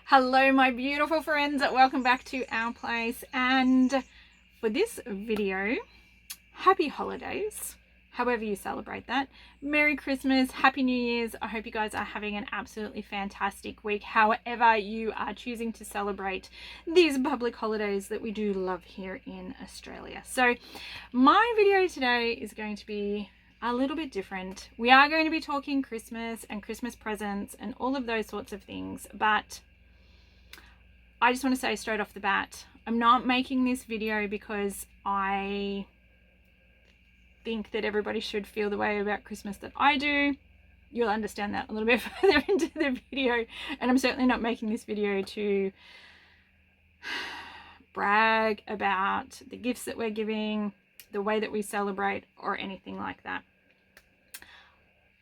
Hello my beautiful friends, welcome back to our place, and for this video, happy holidays, however you celebrate that. Merry Christmas, Happy New Year's. I hope you guys are having an absolutely fantastic week, however you are choosing to celebrate these public holidays that we do love here in Australia. So my video today is going to be a little bit different. We are going to be talking Christmas and Christmas presents and all of those sorts of things, but I just want to say straight off the bat, I'm not making this video because I think that everybody should feel the way about Christmas that I do. You'll understand that a little bit further into the video. And I'm certainly not making this video to brag about the gifts that we're giving, the way that we celebrate, or anything like that.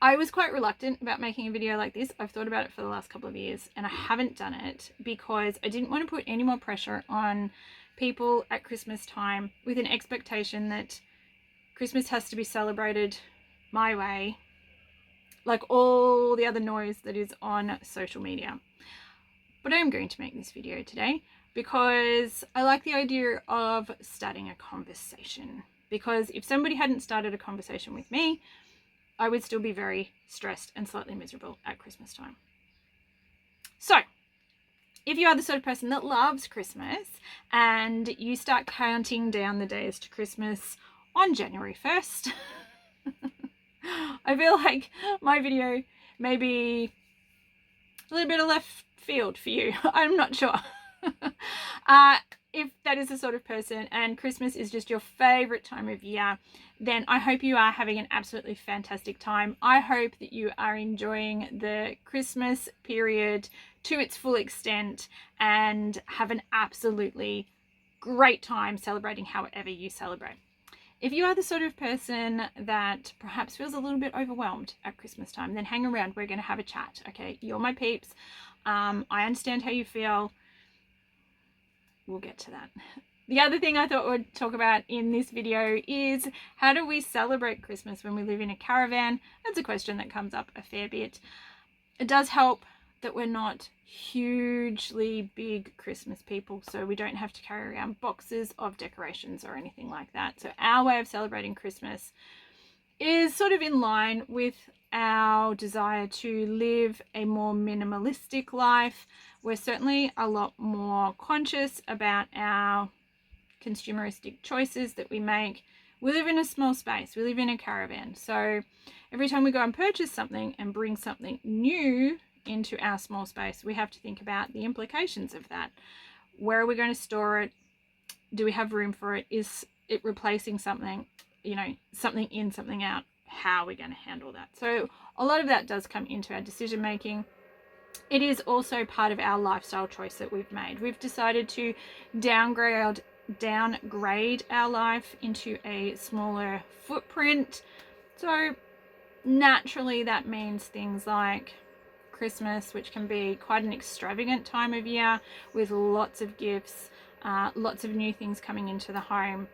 I was quite reluctant about making a video like this. I've thought about it for the last couple of years and I haven't done it because I didn't want to put any more pressure on people at Christmas time with an expectation that Christmas has to be celebrated my way, like all the other noise that is on social media. But I am going to make this video today because I like the idea of starting a conversation, because if somebody hadn't started a conversation with me, I would still be very stressed and slightly miserable at Christmas time. So, if you are the sort of person that loves Christmas and you start counting down the days to Christmas on January 1st, I feel like my video may be a little bit of left field for you. I'm not sure. If that is the sort of person and Christmas is just your favorite time of year, then I hope you are having an absolutely fantastic time. I hope that you are enjoying the Christmas period to its full extent and have an absolutely great time celebrating however you celebrate. If you are the sort of person that perhaps feels a little bit overwhelmed at Christmas time, then hang around. We're going to have a chat, okay? You're my peeps. I understand how you feel. We'll get to that. The other thing I thought we'd talk about in this video is how do we celebrate Christmas when we live in a caravan? That's a question that comes up a fair bit. It does help that we're not hugely big Christmas people, so we don't have to carry around boxes of decorations or anything like that. So our way of celebrating Christmas is sort of in line with our desire to live a more minimalistic life. We're certainly a lot more conscious about our consumeristic choices that we make. We live in a small space. We live in a caravan. So every time we go and purchase something and bring something new into our small space, we have to think about the implications of that. Where are we going to store it? Do we have room for it? Is it replacing something? You know, something in, something out. How are we going to handle that? So a lot of that does come into our decision making. It is also part of our lifestyle choice that we've made. We've decided to downgrade our life into a smaller footprint. So naturally that means things like Christmas, which can be quite an extravagant time of year with lots of gifts, lots of new things coming into the home.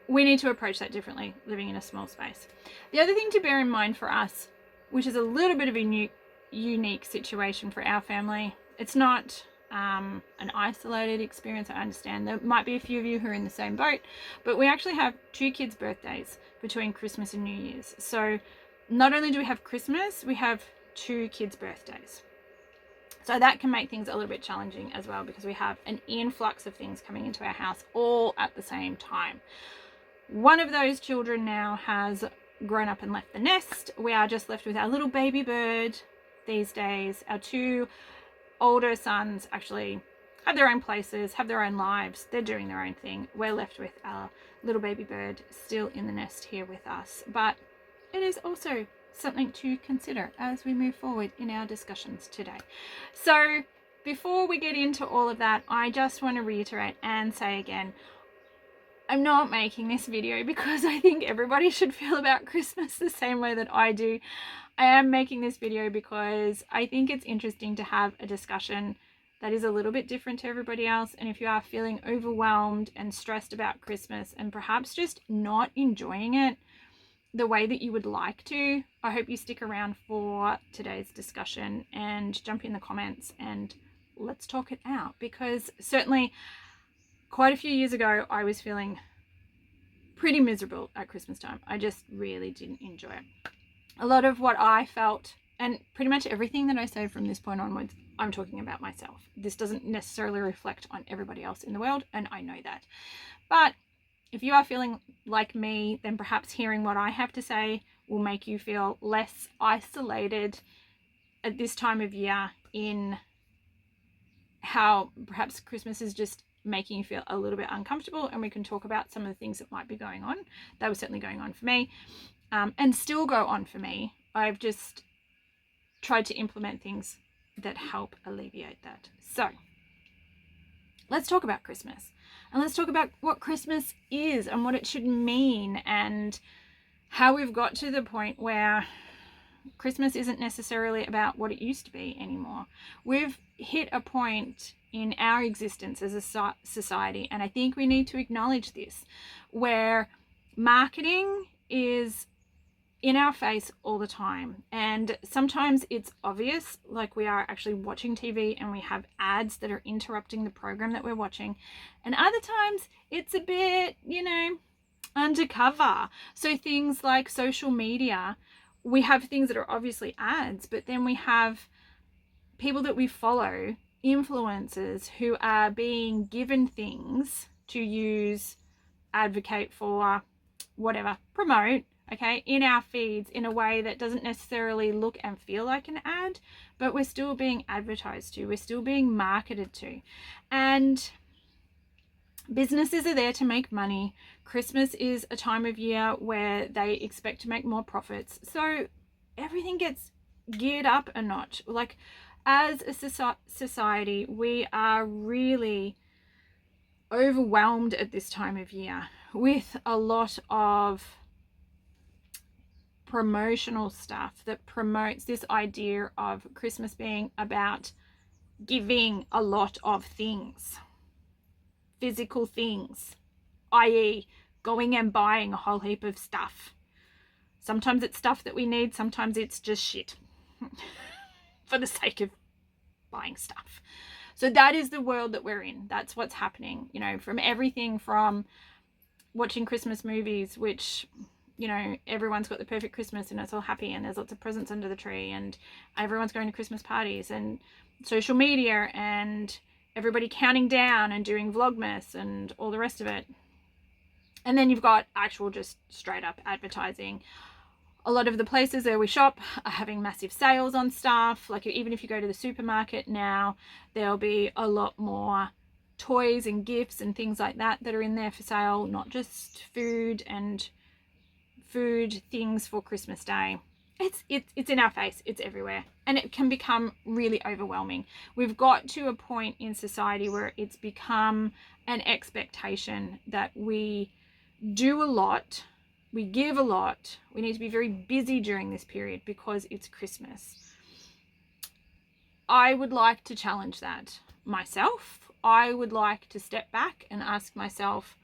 We need to approach that differently living in a small space. The other thing to bear in mind for us, which is a little bit of a unique situation for our family, it's not an isolated experience. I understand there might be a few of you who are in the same boat, but we actually have 2 kids' birthdays between Christmas and New Year's. So not only do we have Christmas, we have 2 kids' birthdays. So that can make things a little bit challenging as well, because we have an influx of things coming into our house all at the same time. One of those children now has grown up and left the nest. We are just left with our little baby bird these days. Our 2 older sons actually have their own places, have their own lives. They're doing their own thing. We're left with our little baby bird still in the nest here with us. But it is also something to consider as we move forward in our discussions today. So before we get into all of that, I just want to reiterate and say again, I'm not making this video because I think everybody should feel about Christmas the same way that I do. I am making this video because I think it's interesting to have a discussion that is a little bit different to everybody else. And if you are feeling overwhelmed and stressed about Christmas and perhaps just not enjoying it the way that you would like to, I hope you stick around for today's discussion and jump in the comments and let's talk it out, because certainly quite a few years ago I was feeling pretty miserable at Christmas time. I just really didn't enjoy it. A lot of what I felt, and pretty much everything that I say from this point onwards, I'm talking about myself. This doesn't necessarily reflect on everybody else in the world, and I know that. But if you are feeling like me, then perhaps hearing what I have to say will make you feel less isolated at this time of year in how perhaps Christmas is just making you feel a little bit uncomfortable, and we can talk about some of the things that might be going on. That was certainly going on for me, and still go on for me. I've just tried to implement things that help alleviate that. So let's talk about Christmas, and let's talk about what Christmas is and what it should mean, and how we've got to the point where Christmas isn't necessarily about what it used to be anymore. We've hit a point in our existence as a society, and I think we need to acknowledge this, where marketing is in our face all the time, and sometimes it's obvious, like we are actually watching TV and we have ads that are interrupting the program that we're watching, and other times it's a bit, undercover. So things like social media, we have things that are obviously ads, but then we have people that we follow, influencers, who are being given things to use, advocate for, whatever, promote, okay, in our feeds in a way that doesn't necessarily look and feel like an ad, but we're still being advertised to, we're still being marketed to. And businesses are there to make money. Christmas is a time of year where they expect to make more profits. So everything gets geared up a notch. Like, as a society, we are really overwhelmed at this time of year with a lot of promotional stuff that promotes this idea of Christmas being about giving a lot of things, physical things, i.e. going and buying a whole heap of stuff. Sometimes it's stuff that we need, sometimes it's just shit for the sake of buying stuff. So that is the world that we're in. That's what's happening, from everything from watching Christmas movies, which, everyone's got the perfect Christmas and it's all happy and there's lots of presents under the tree and everyone's going to Christmas parties, and social media and everybody counting down and doing Vlogmas and all the rest of it. And then you've got actual just straight up advertising. A lot of the places where we shop are having massive sales on stuff. Like, even if you go to the supermarket now, there'll be a lot more toys and gifts and things like that that are in there for sale, not just food and food things for Christmas Day. It's in our face, it's everywhere, and it can become really overwhelming. We've got to a point in society where it's become an expectation that we do a lot, we give a lot, we need to be very busy during this period because it's Christmas. I would like to challenge that myself. I would like to step back and ask myself,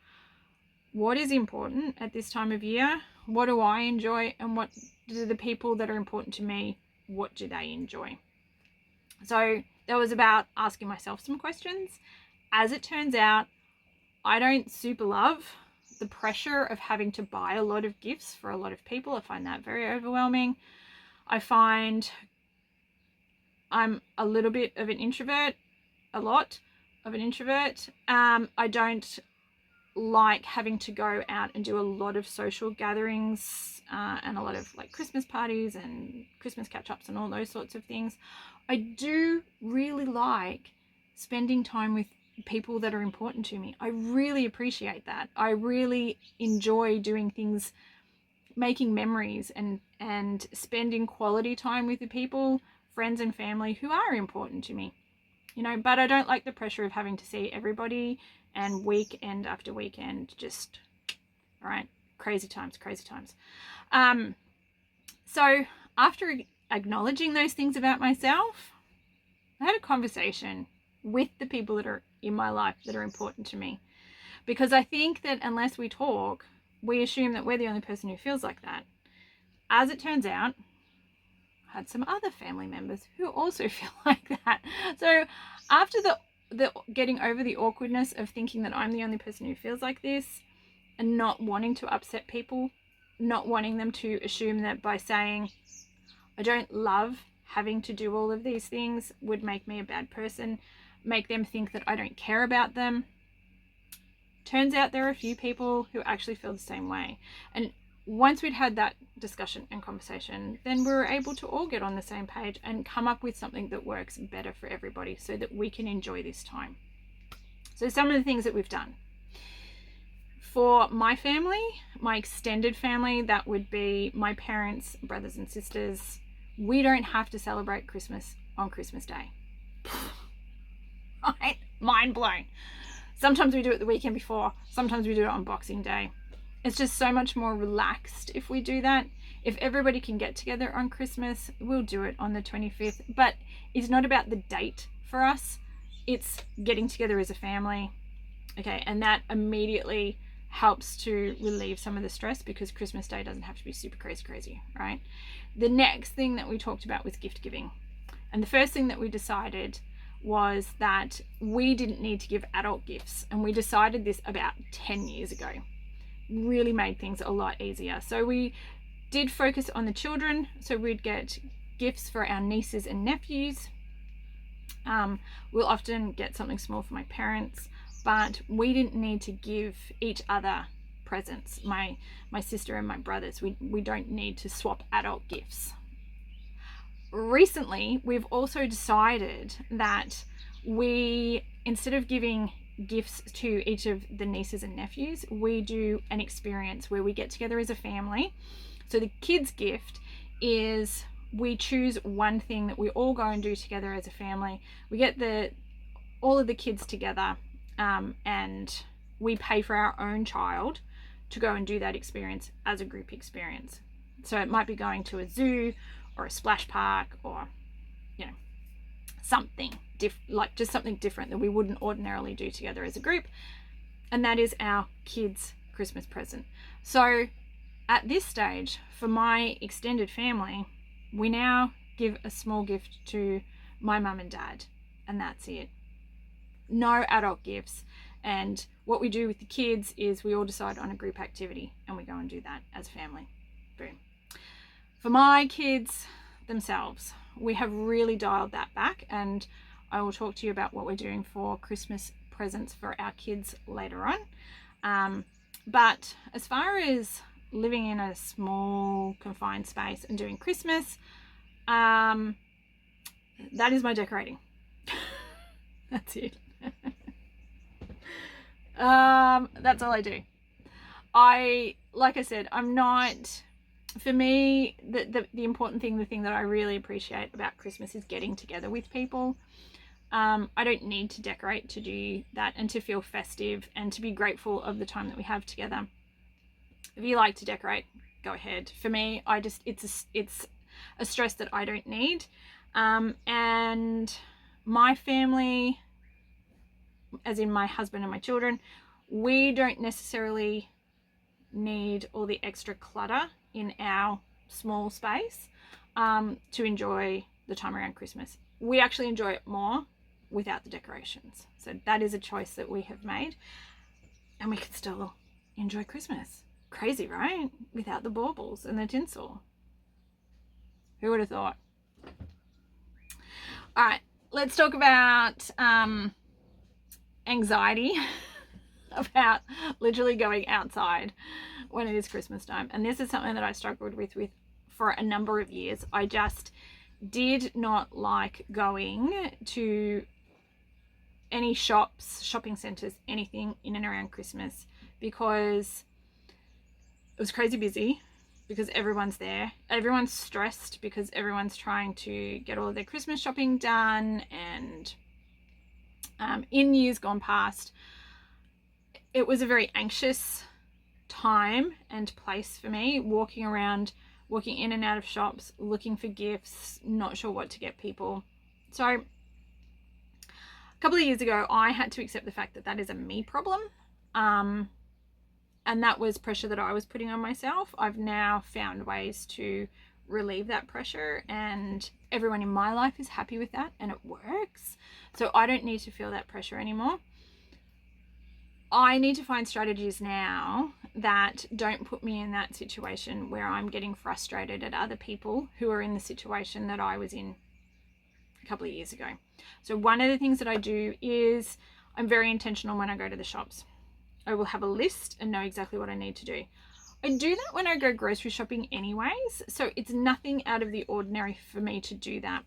what is important at this time of year? What do I enjoy? And what do the people that are important to me, what do they enjoy? So that was about asking myself some questions. As it turns out, I don't super love the pressure of having to buy a lot of gifts for a lot of people. I find that very overwhelming. I find I'm a little bit of an introvert, a lot of an introvert. I don't like having to go out and do a lot of social gatherings and a lot of like Christmas parties and Christmas catch-ups and all those sorts of things. I do really like spending time with people that are important to me. I really appreciate that. I really enjoy doing things, making memories and spending quality time with the people, friends and family who are important to me. But I don't like the pressure of having to see everybody and weekend after weekend, just, all right, crazy times. So after acknowledging those things about myself, I had a conversation with the people that are in my life that are important to me, because I think that unless we talk, we assume that we're the only person who feels like that. as it turns out, I had some other family members who also feel like that. So after the getting over the awkwardness of thinking that I'm the only person who feels like this, and not wanting to upset people, not wanting them to assume that by saying I don't love having to do all of these things would make me a bad person, make them think that I don't care about them. Turns out there are a few people who actually feel the same way. And once we'd had that discussion and conversation, then we were able to all get on the same page and come up with something that works better for everybody so that we can enjoy this time. So some of the things that we've done. For my family, my extended family, that would be my parents, brothers and sisters, we don't have to celebrate Christmas on Christmas Day. Right? Mind blown. Sometimes we do it the weekend before, sometimes we do it on Boxing Day. It's just so much more relaxed if we do that. If everybody can get together on Christmas, we'll do it on the 25th. But it's not about the date for us. It's getting together as a family. Okay, and that immediately helps to relieve some of the stress because Christmas Day doesn't have to be super crazy, right? The next thing that we talked about was gift giving. And the first thing that we decided was that we didn't need to give adult gifts. And we decided this about 10 years ago. Really made things a lot easier. So we did focus on the children. So we'd get gifts for our nieces and nephews. We'll often get something small for my parents, but we didn't need to give each other presents. My sister and my brothers, we don't need to swap adult gifts. Recently, we've also decided that we, instead of giving gifts to each of the nieces and nephews, we do an experience where we get together as a family. So the kids' gift is we choose one thing that we all go and do together as a family. We get all of the kids together, and we pay for our own child to go and do that experience as a group experience. So it might be going to a zoo or a splash park, or something just something different that we wouldn't ordinarily do together as a group. And that is our kids' Christmas present. So at this stage, for my extended family, we now give a small gift to my mum and dad, and that's it. No adult gifts. And what we do with the kids is we all decide on a group activity and we go and do that as a family. Boom. For my kids themselves, we have really dialed that back, and I will talk to you about what we're doing for Christmas presents for our kids later on. But as far as living in a small confined space and doing Christmas, that is my decorating. That's it. That's all I do. Like I said, I'm not, for me, the important thing, the thing that I really appreciate about Christmas is getting together with people. I don't need to decorate to do that and to feel festive and to be grateful of the time that we have together. If you like to decorate, go ahead. For me, it's a stress that I don't need. And my family, as in my husband and my children, we don't necessarily need all the extra clutter in our small space to enjoy the time around Christmas. We actually enjoy it more without the decorations. So that is a choice that we have made, and we can still enjoy Christmas. Crazy, right? Without the baubles and the tinsel. Who would have thought? All right, let's talk about anxiety about literally going outside when it is Christmas time. And this is something that I struggled with for a number of years. I just did not like going to any shops, shopping centers, anything in and around Christmas, because it was crazy busy, because everyone's there. Everyone's stressed because everyone's trying to get all of their Christmas shopping done. And in years gone past, it was a very anxious time and place for me, walking in and out of shops, looking for gifts, not sure what to get people. So a couple of years ago, I had to accept the fact that that is a me problem. And that was pressure that I was putting on myself. I've now found ways to relieve that pressure, and everyone in my life is happy with that, and it works. So I don't need to feel that pressure anymore. I need to find strategies now that don't put me in that situation where I'm getting frustrated at other people who are in the situation that I was in a couple of years ago. So one of the things that I do is I'm very intentional when I go to the shops. I will have a list and know exactly what I need to do. I do that when I go grocery shopping anyways, so it's nothing out of the ordinary for me to do that.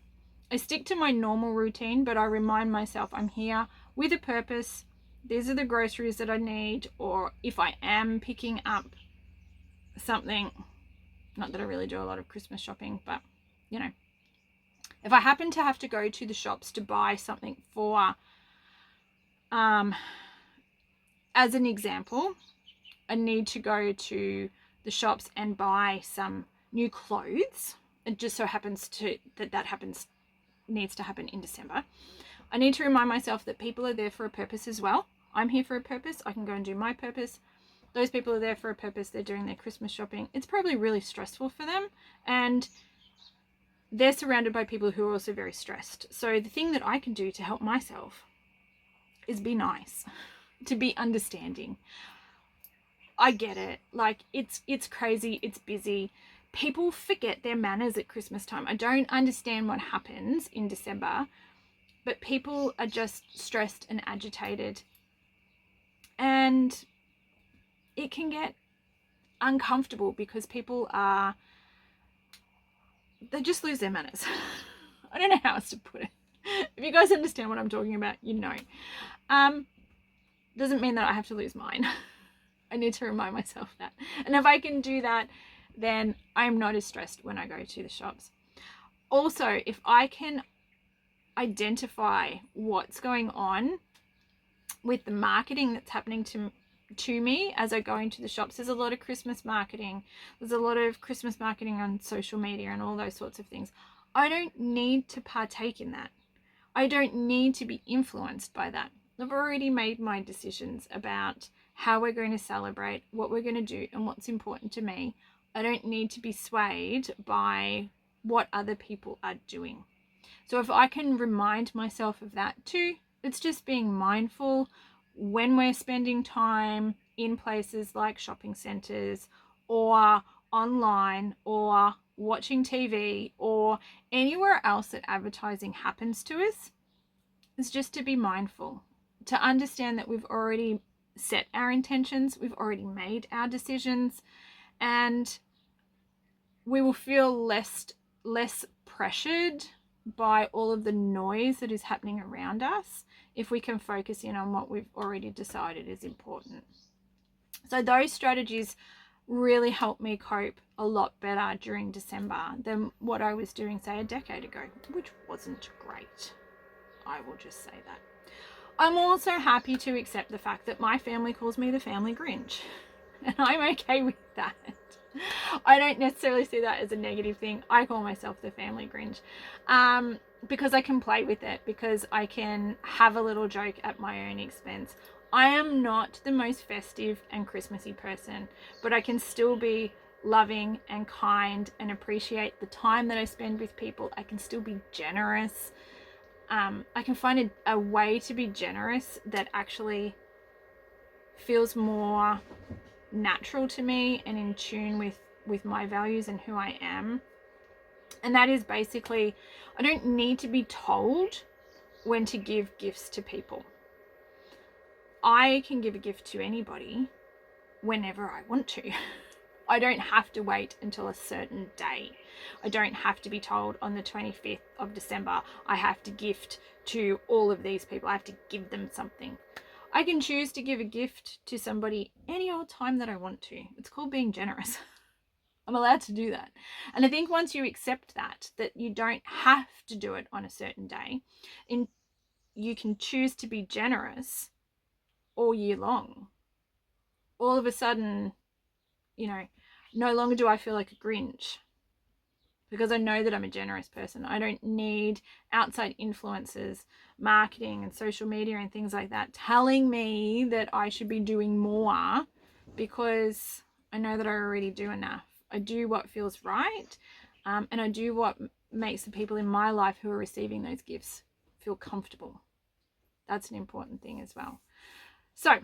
I stick to my normal routine, but I remind myself I'm here with a purpose. These are the groceries that I need, or if I am picking up something, not that I really do a lot of Christmas shopping, but you know, if I happen to have to go to the shops to buy something for, as an example, I need to go to the shops and buy some new clothes. It just so happens needs to happen in December. I need to remind myself that people are there for a purpose as well. I'm here for a purpose. I can go and do my purpose. Those people are there for a purpose. They're doing their Christmas shopping. It's probably really stressful for them, and they're surrounded by people who are also very stressed. So the thing that I can do to help myself is be nice, to be understanding. I get it. Like, it's crazy. It's busy. People forget their manners at Christmas time. I don't understand what happens in December, but people are just stressed and agitated, and it can get uncomfortable because people they just lose their manners. I don't know how else to put it. If you guys understand what I'm talking about, you know. Doesn't mean that I have to lose mine. I need to remind myself that. And if I can do that, then I'm not as stressed when I go to the shops. Also, if I can identify what's going on with the marketing that's happening to me as I go into the shops, there's a lot of Christmas marketing. There's a lot of Christmas marketing on social media and all those sorts of things. I don't need to partake in that. I don't need to be influenced by that. I've already made my decisions about how we're going to celebrate, what we're going to do, and what's important to me. I don't need to be swayed by what other people are doing. So if I can remind myself of that too, it's just being mindful when we're spending time in places like shopping centres or online or watching TV or anywhere else that advertising happens to us. It's just to be mindful, to understand that we've already set our intentions, we've already made our decisions, and we will feel less pressured by all of the noise that is happening around us if we can focus in on what we've already decided is important. So those strategies really helped me cope a lot better during December than what I was doing, say, a decade ago, which wasn't great. I will just say that. I'm also happy to accept the fact that my family calls me the family Grinch, and I'm okay with that. I don't necessarily see that as a negative thing. I call myself the family Grinch because I can play with it, because I can have a little joke at my own expense. I am not the most festive and Christmassy person, but I can still be loving and kind and appreciate the time that I spend with people. I can still be generous. I can find a way to be generous that actually feels more natural to me and in tune with my values and who I am. And that is basically, I don't need to be told when to give gifts to people. I can give a gift to anybody whenever I want to. I don't have to wait until a certain day. I don't have to be told on the 25th of December, I have to gift to all of these people. I have to give them something. I can choose to give a gift to somebody any old time that I want to. It's called being generous. I'm allowed to do that. And I think once you accept that you don't have to do it on a certain day, and you can choose to be generous all year long, all of a sudden, no longer do I feel like a Grinch, because I know that I'm a generous person. I don't need outside influences, marketing and social media and things like that telling me that I should be doing more because I know that I already do enough. I do what feels right, and I do what makes the people in my life who are receiving those gifts feel comfortable. That's an important thing as well. So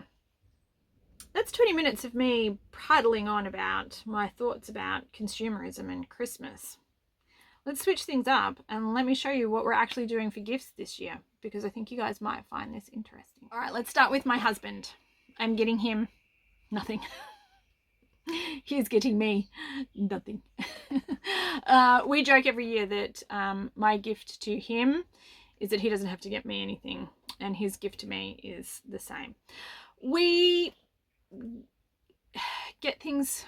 that's 20 minutes of me prattling on about my thoughts about consumerism and Christmas. Let's switch things up and let me show you what we're actually doing for gifts this year, because I think you guys might find this interesting. All right, let's start with my husband. I'm getting him nothing. He's getting me nothing. We joke every year that my gift to him is that he doesn't have to get me anything, and his gift to me is the same. We get things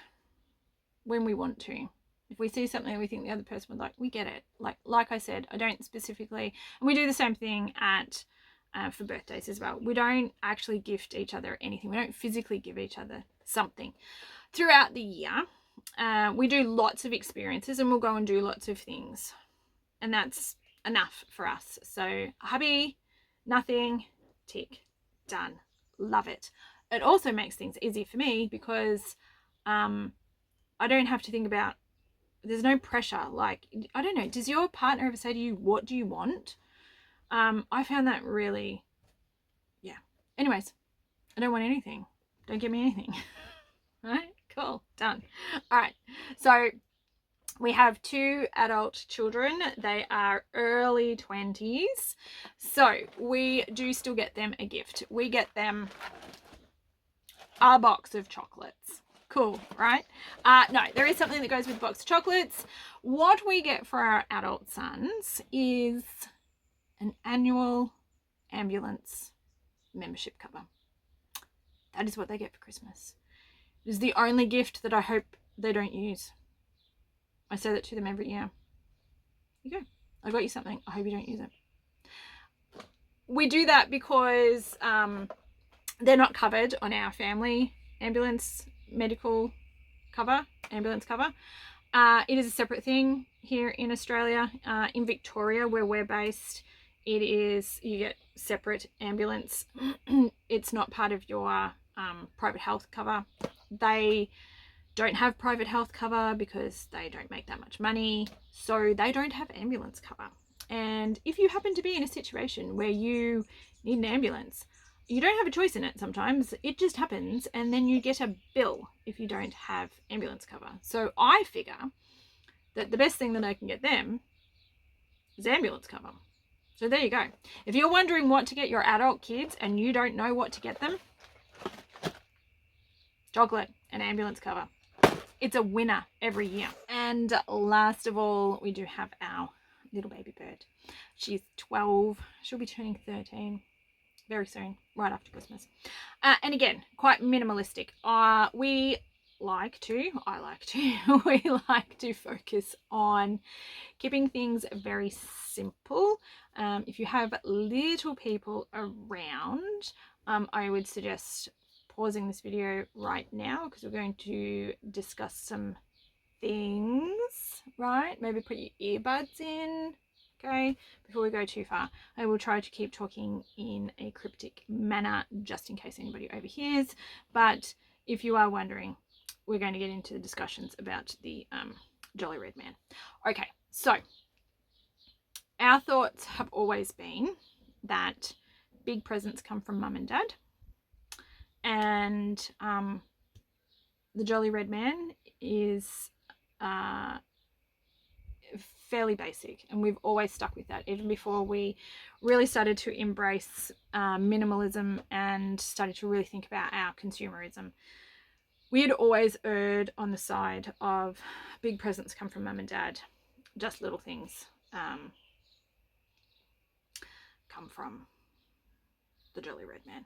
when we want to. If we see something we think the other person would like, we get it. Like I said, I don't specifically, and we do the same thing at for birthdays as well. We don't actually gift each other anything. We don't physically give each other something. Throughout the year, we do lots of experiences, and we'll go and do lots of things, and that's enough for us. So hubby, nothing, tick, done. Love it. It also makes things easy for me because I don't have to think about, there's no pressure. Like, I don't know, does your partner ever say to you, what do you want? I found that really, yeah. Anyways, I don't want anything. Don't give me anything. All right, cool, done. All right, so we have 2 adult children. They are early 20s. So we do still get them a gift. We get them a box of chocolates. Cool, right? No, there is something that goes with the box of chocolates. What we get for our adult sons is an annual ambulance membership cover. That is what they get for Christmas. It is the only gift that I hope they don't use. I say that to them every year. Here you go. I got you something. I hope you don't use it. We do that because they're not covered on our family ambulance medical cover, ambulance cover. It is a separate thing here in Australia. In Victoria, where we're based, it is, you get separate ambulance. It's not part of your private health cover. They don't have private health cover because they don't make that much money, so they don't have ambulance cover. And if you happen to be in a situation where you need an ambulance, you don't have a choice in it sometimes. It just happens, and then you get a bill if you don't have ambulance cover. So I figure that the best thing that I can get them is ambulance cover. So there you go. If you're wondering what to get your adult kids and you don't know what to get them, chocolate and ambulance cover. It's a winner every year. And last of all, we do have our little baby bird. She's 12. She'll be turning 13 very soon, right after Christmas. And again, quite minimalistic. We like to focus on keeping things very simple. If you have little people around, I would suggest pausing this video right now, because we're going to discuss some things, right? Maybe put your earbuds in, okay, before we go too far. I will try to keep talking in a cryptic manner just in case anybody overhears, but if you are wondering, we're going to get into the discussions about the Jolly Red Man. Okay, so our thoughts have always been that big presents come from mum and dad, and the Jolly Red Man is fairly basic, and we've always stuck with that even before we really started to embrace minimalism and started to really think about our consumerism. We had always erred on the side of big presents come from mum and dad, just little things come from the Jolly Red Man.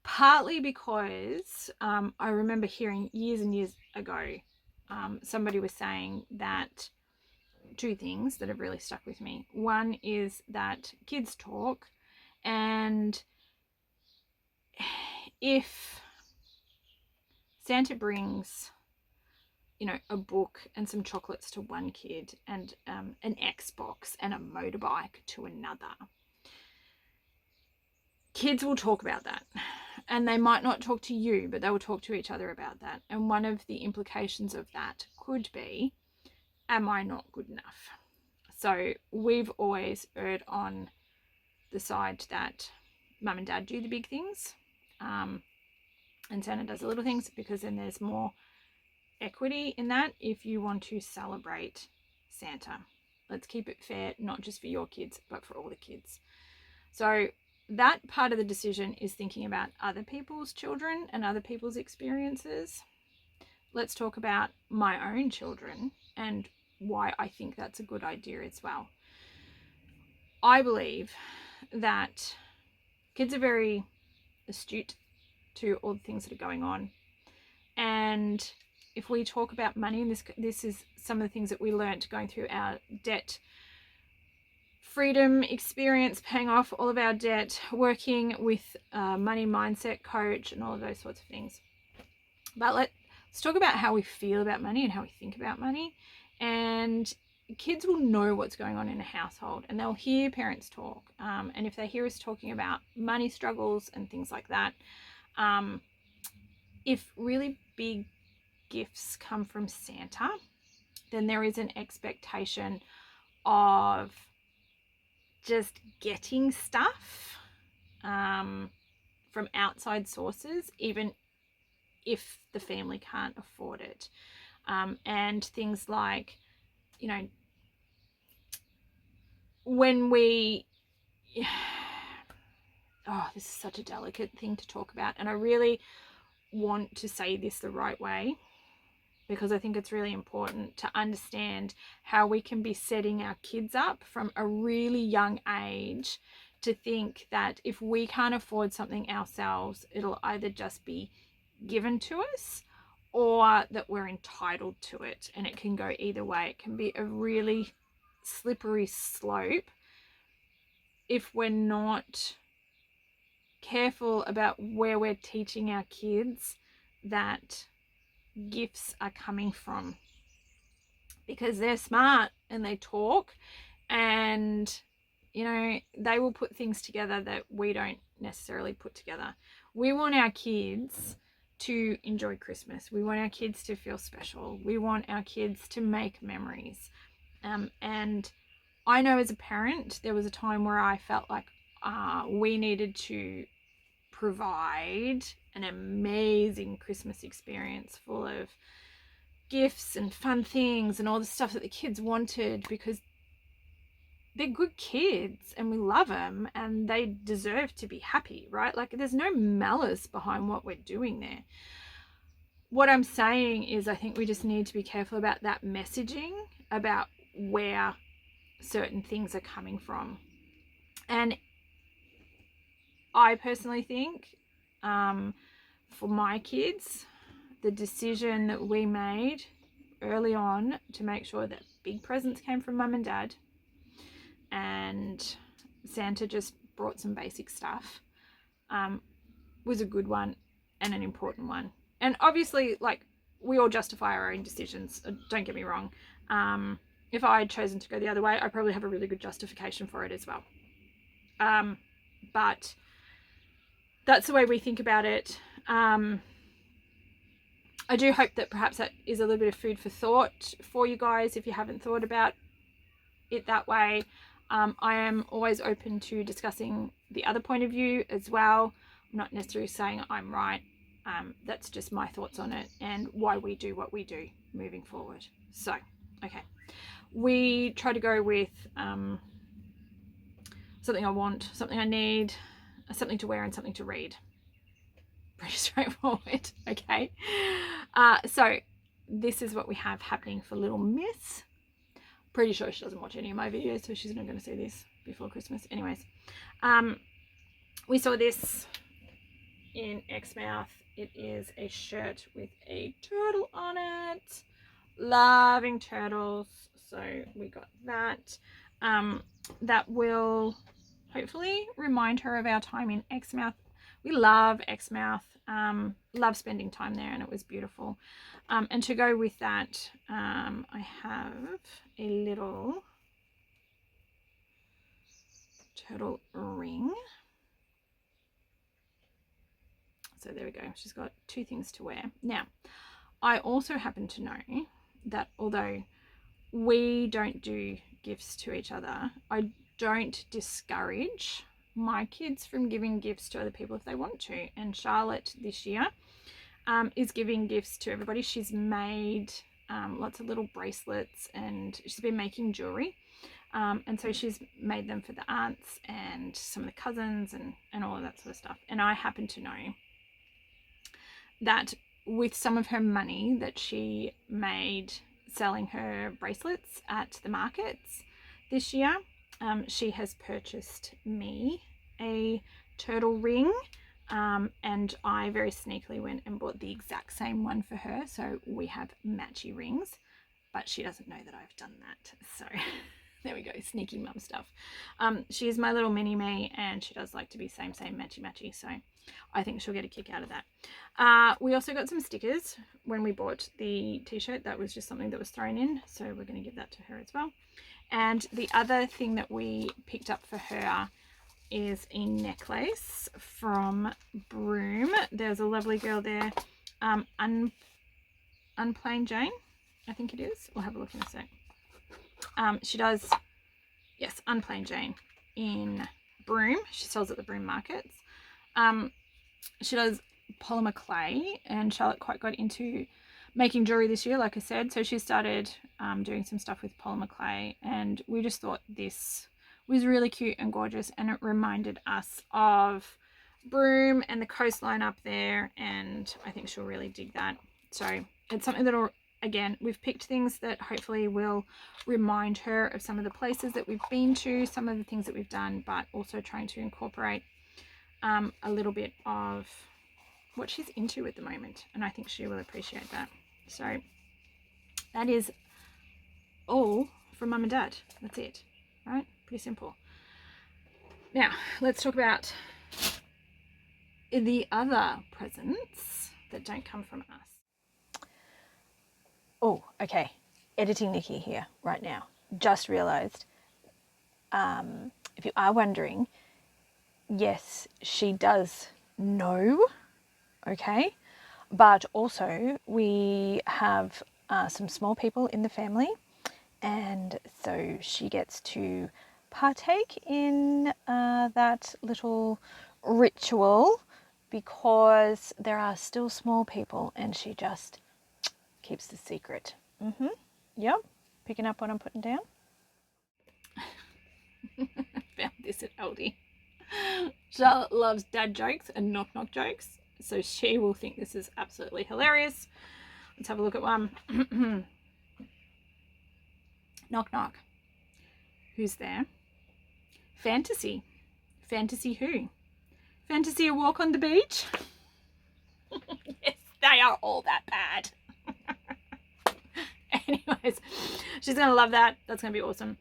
Partly because I remember hearing years and years ago, somebody was saying that 2 things that have really stuck with me. One is that kids talk, and if Santa brings, you know, a book and some chocolates to one kid and an Xbox and a motorbike to another, kids will talk about that. And they might not talk to you, but they will talk to each other about that. And one of the implications of that could be, am I not good enough? So we've always erred on the side that mum and dad do the big things, and Santa does the little things, because then there's more equity in that if you want to celebrate Santa. Let's keep it fair, not just for your kids, but for all the kids. So that part of the decision is thinking about other people's children and other people's experiences. Let's talk about my own children and why I think that's a good idea as well. I believe that kids are very astute to all the things that are going on. And if we talk about money, and this is some of the things that we learned going through our debt freedom experience, paying off all of our debt, working with a money mindset coach and all of those sorts of things. But let's talk about how we feel about money and how we think about money. And kids will know what's going on in a household, and they'll hear parents talk. And if they hear us talking about money struggles and things like that, if really big gifts come from Santa, then there is an expectation of just getting stuff from outside sources, even if the family can't afford it. And things like, you know, when we, oh, this is such a delicate thing to talk about, and I really want to say this the right way, because I think it's really important to understand how we can be setting our kids up from a really young age to think that if we can't afford something ourselves, it'll either just be given to us or that we're entitled to it. And it can go either way. It can be a really slippery slope if we're not careful about where we're teaching our kids that gifts are coming from, because they're smart and they talk, and you know, they will put things together that we don't necessarily put together. We want our kids to enjoy Christmas. We want our kids to feel special. We want our kids to make memories. And I know as a parent, there was a time where I felt like we needed to provide an amazing Christmas experience full of gifts and fun things and all the stuff that the kids wanted, because they're good kids and we love them and they deserve to be happy, right? Like, there's no malice behind what we're doing there. What I'm saying is, I think we just need to be careful about that messaging about where certain things are coming from. And I personally think for my kids, the decision that we made early on to make sure that big presents came from mum and dad and Santa just brought some basic stuff was a good one and an important one. And obviously, like, we all justify our own decisions, don't get me wrong. If I had chosen to go the other way, I probably have a really good justification for it as well. But that's the way we think about it. I do hope that perhaps that is a little bit of food for thought for you guys if you haven't thought about it that way. I am always open to discussing the other point of view as well. I'm not necessarily saying I'm right. That's just my thoughts on it and why we do what we do moving forward. So, okay. We try to go with something I want, something I need, something to wear, and something to read. Pretty straightforward, okay? So this is what we have happening for little Miss. Pretty sure she doesn't watch any of my videos, so she's not going to see this before Christmas. Anyways, we saw this in XMouth. It is a shirt with a turtle on it. Loving turtles, so we got that. That will hopefully remind her of our time in XMouth. We love XMouth, love spending time there, and it was beautiful. And to go with that, I have a little turtle ring. So there we go. She's got 2 things to wear. Now, I also happen to know that although we don't do gifts to each other, I don't discourage my kids from giving gifts to other people if they want to. And Charlotte this year is giving gifts to everybody. She's made lots of little bracelets, and she's been making jewelry. And so she's made them for the aunts and some of the cousins and all of that sort of stuff. And I happen to know that with some of her money that she made selling her bracelets at the markets this year, she has purchased me a turtle ring, and I very sneakily went and bought the exact same one for her, so we have matchy rings, but she doesn't know that I've done that. So there we go, sneaky mum stuff. She is my little mini me, and she does like to be same matchy, so I think she'll get a kick out of that. We also got some stickers when we bought the t-shirt. That was just something that was thrown in, so we're going to give that to her as well. And the other thing that we picked up for her is a necklace from Broome. There's a lovely girl there, Unplain Jane, I think it is. We'll have a look in a sec. She does, yes, Unplain Jane in Broome. She sells at the Broome markets. She does polymer clay, and Charlotte quite got into making jewelry this year, like I said. So she started doing some stuff with polymer clay, and we just thought this was really cute and gorgeous, and it reminded us of Broome and the coastline up there, and I think she'll really dig that. So it's something that'll, again, we've picked things that hopefully will remind her of some of the places that we've been to, some of the things that we've done, but also trying to incorporate a little bit of what she's into at the moment, and I think she will appreciate that. So that is all from Mum and Dad. That's it, right? Pretty simple. Now let's talk about the other presents that don't come from us. Oh, okay. Editing Nikki here right now. Just realised, if you are wondering, yes, she does know, okay? But also we have some small people in the family, and so she gets to partake in that little ritual because there are still small people, and she just keeps the secret. Yep, picking up what I'm putting down. Found this at Aldi. Charlotte loves dad jokes and knock jokes, so she will think this is absolutely hilarious. Let's have a look at one. Knock. Who's there? Fantasy. Fantasy who? Fantasy a walk on the beach? Yes, they are all that bad. Anyways, she's going to love that. That's going to be awesome.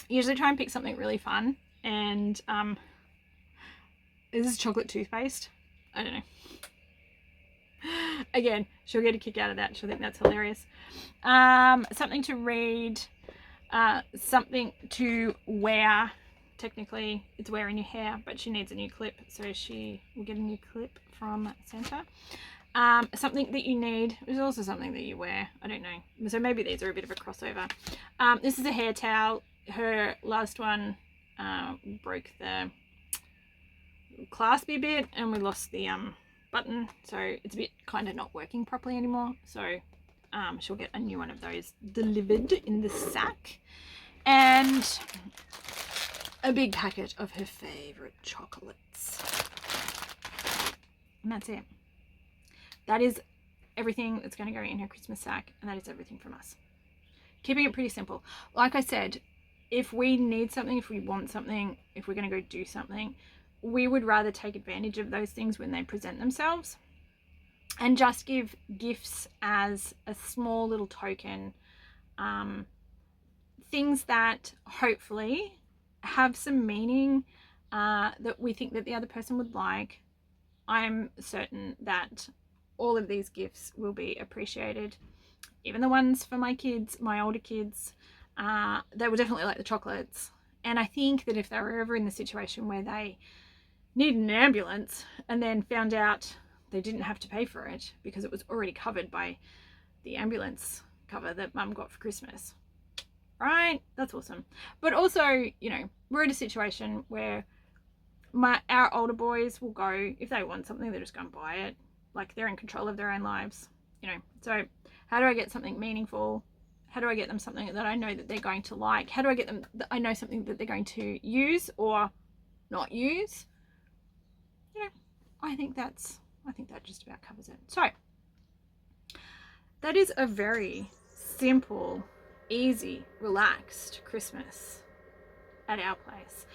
Usually try and pick something really fun, and is this chocolate toothpaste? I don't know. Again, she'll get a kick out of that. She'll think that's hilarious. Something to read, something to wear. Technically, it's wearing your hair, but she needs a new clip, so she will get a new clip from Santa. Something that you need is also something that you wear. I don't know. So maybe these are a bit of a crossover. This is a hair towel. Her last one broke the claspy bit, and we lost the button, so it's a bit kind of not working properly anymore. So she'll get a new one of those delivered in the sack, and a big packet of her favorite chocolates, and that's it. That is everything that's going to go in her Christmas sack, and that is everything from us. Keeping it pretty simple. Like I said, if we need something, if we want something, if we're going to go do something, we would rather take advantage of those things when they present themselves, and just give gifts as a small little token. Things that hopefully have some meaning, that we think that the other person would like. I'm certain that all of these gifts will be appreciated. Even the ones for my kids, my older kids, they will definitely like the chocolates. And I think that if they were ever in the situation where they needed an ambulance and then found out they didn't have to pay for it because it was already covered by the ambulance cover that mum got for Christmas. Right? That's awesome. But also, you know, we're in a situation where our older boys will go, if they want something, they're just going to buy it. Like, they're in control of their own lives, you know. So how do I get something meaningful? How do I get them something that I know that they're going to like? How do I get them that I know something that they're going to use or not use? You know, I think that just about covers it. So that is a very simple, easy, relaxed Christmas at our place.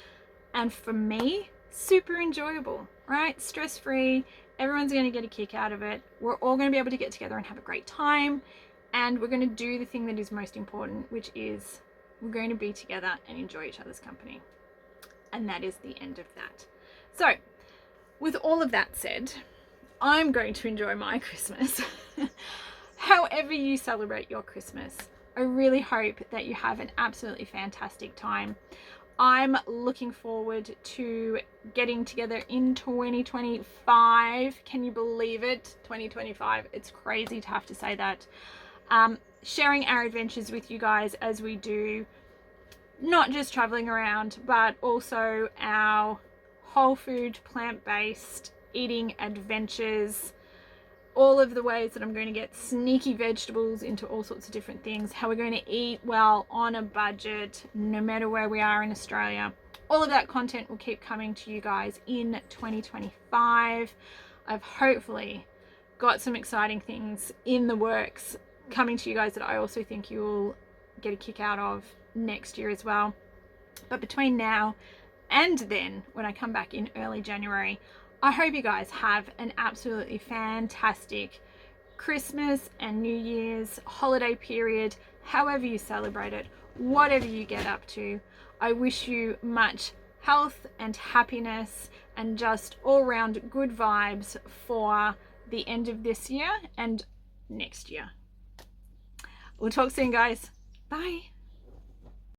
And for me, super enjoyable, right? Stress-free. Everyone's going to get a kick out of it. We're all going to be able to get together and have a great time. And we're going to do the thing that is most important, which is we're going to be together and enjoy each other's company. And that is the end of that. So, with all of that said, I'm going to enjoy my Christmas. However you celebrate your Christmas, I really hope that you have an absolutely fantastic time. I'm looking forward to getting together in 2025. Can you believe it? 2025. It's crazy to have to say that. Sharing our adventures with you guys as we do, not just traveling around, but also our whole food, plant-based eating adventures, all of the ways that I'm going to get sneaky vegetables into all sorts of different things, how we're going to eat well on a budget, no matter where we are in Australia. All of that content will keep coming to you guys in 2025. I've hopefully got some exciting things in the works coming to you guys that I also think you will get a kick out of next year as well. But between now and then, when I come back in early January, I hope you guys have an absolutely fantastic Christmas and New Year's holiday period, however you celebrate it, whatever you get up to. I wish you much health and happiness and just all-round good vibes for the end of this year and next year. We'll talk soon, guys. Bye.